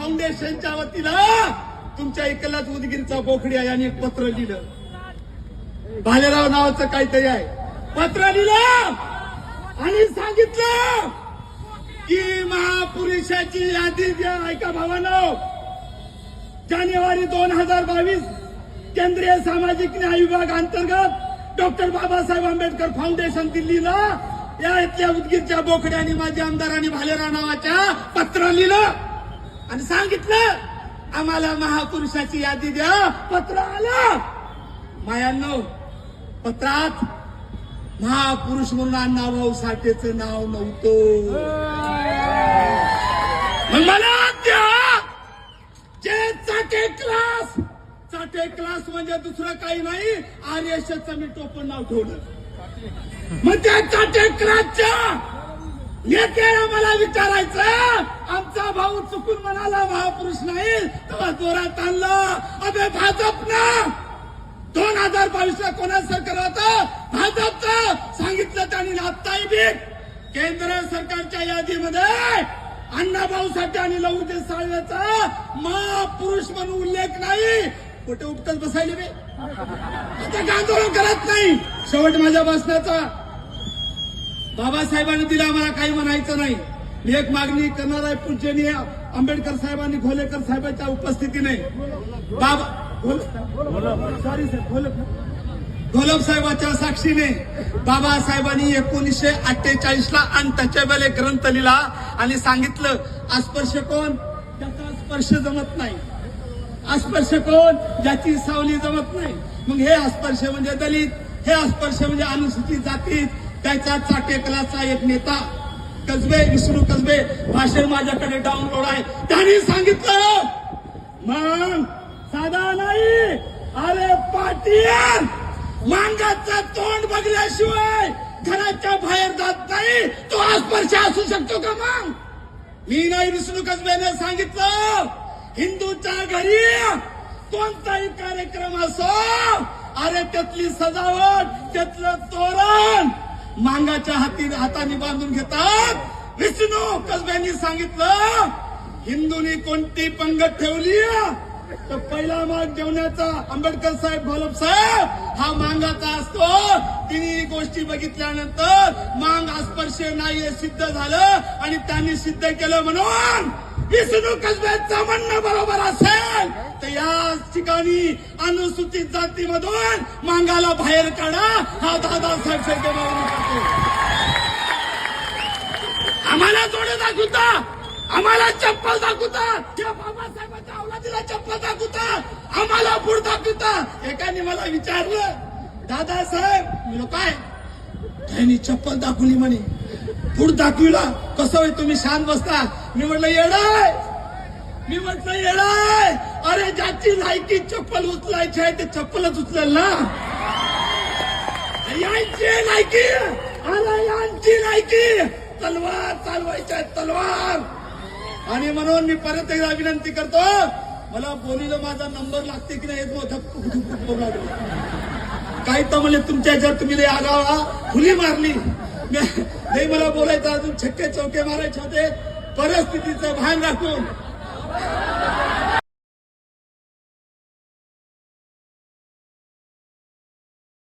फाउंडेशनच्या वतीनं तुमच्या इकडलाच उदगीरचा बोखड्या यांनी एक पत्र लिहिलं. भालेराव नावाचं काहीतरी आहे, पत्र लिहिलं आणि सांगितलं की महापुरुषाची यादी द्या. ऐका भावांनो, जानेवारी 2022 केंद्रीय सामाजिक न्याय विभाग अंतर्गत डॉक्टर बाबासाहेब आंबेडकर फाउंडेशन दिल्लीला या इथल्या उदगीरच्या बोकड्याने माझे आमदारांनी भालेराव नावाच्या पत्र लिहिलं आणि सांगितलं आम्हाला महापुरुषाची यादी द्या. पत्र आलं. मायांनो, पत्रात महापुरुष म्हणून अण्णाभाऊ साठेचं नाव नव्हतं. मग मला द्या जे चाटे क्लास. चाटे क्लास म्हणजे दुसरं काही नाही, आर्यशचं मी टोपण नाव ठेवलं. मग त्या चाटे क्लासच्या नेत्याला मला विचारायचं, आमचा भाऊ चुकून म्हणाला महापुरुष नाही, तेव्हा जोरात आणलं. अबे भाजपनं 2022 ला कोणा सरकार होतं? भाजपचं. सांगितलं त्यांनी आत्ताही बी केंद्र सरकारच्या यादीमध्ये अण्णाभाऊ साठे आणि लहुजी साळवेचा महापुरुष म्हणून उल्लेख नाही. कुठे उपटत बसायले बे, आता आंदोलन करत नाही. शेवट माझ्या भाषणाचा, बाबासाहेबांनी दिला, मला काही म्हणायचं नाही. मी एक मागणी करणार आहे पूजनीय आंबेडकर साहेबांनी घोलेकर साहेबांच्या उपस्थितीने सॉरी सर घोलप साहेबांच्या साक्षीने बाबासाहेबांनी 1948 ला अनटचेबल एक ग्रंथ लिहिला आणि सांगितलं अस्पर्श कोण, त्याचा स्पर्श जमत नाही. अस्पर्श कोण, ज्याची सावली जमत नाही. मग हे अस्पर्श म्हणजे दलित, हे अस्पर्श म्हणजे अनुसूचित जाती. त्याचा चाटे क्लासचा एक नेता कसबे, विष्णू कसबे, भाषण माझ्याकडे डाउनलोड आहे. त्यांनी सांगितलं मग साधा नाही, अरे पाटील मांगाचं तोंड बघल्याशिवाय घराच्या बाहेर जात नाही, तो अस्पर्श असू शकतो का? मग मी नाही, विष्णू कसबेने सांगितलं हिंदूच्या घरी कोणताही कार्यक्रम असो, अरे त्यातली सजावट, त्यातलं तोरण मांगाच्या हाताने बांधून घेतात. विष्णू कसब्यांनी सांगितलं हिंदूंनी कोणती पंगत ठेवली तर पहिला माग जेवण्याचा आंबेडकर साहेब, घोलप साहेब हा मांगाचा असतो. तिन्ही गोष्टी बघितल्यानंतर मांग अस्पर्श नाही हे सिद्ध झालं आणि त्यांनी सिद्ध केलं. म्हणून विष्णू कसब्यांचं म्हणणं बरोबर असेल तर या ठिकाणी अनुसूचित जातीमधून मांगाला बाहेर काढा, हा दादासाहेब शेळके मागणी करतो. आम्हाला जोडे दाखवता, आम्हाला चप्पल दाखवता, त्या बाबासाहेबांच्या अवलादीला चप्पल दाखवता, आम्हाला पुढ दाखवता. एकाने मला विचारलं दादासाहेब, मी काय त्यांनी चप्पल दाखवली म्हणे, पुढ दाखविला कसं होय, तुम्ही शांत बसता. मी म्हटलं येडाय, मी म्हटलं येडाय. अरे ज्याची लायकी चप्पल उचलायची आहे ते चप्पलच उचलेल ना. यांची लायकी, अरे यांची लायकी तलवार चालवायची आहे, तलवार. आणि म्हणून मी परत एकदा विनंती करतो, मला बोलीला माझा नंबर लागते की नाही काही तर म्हणजे तुमच्या ह्याच्यात तुम्ही लय आगावा खुली मारली नाही. मला बोलायचं अजून छक्के चौके मारायचे होते. परिस्थितीचं भान राखून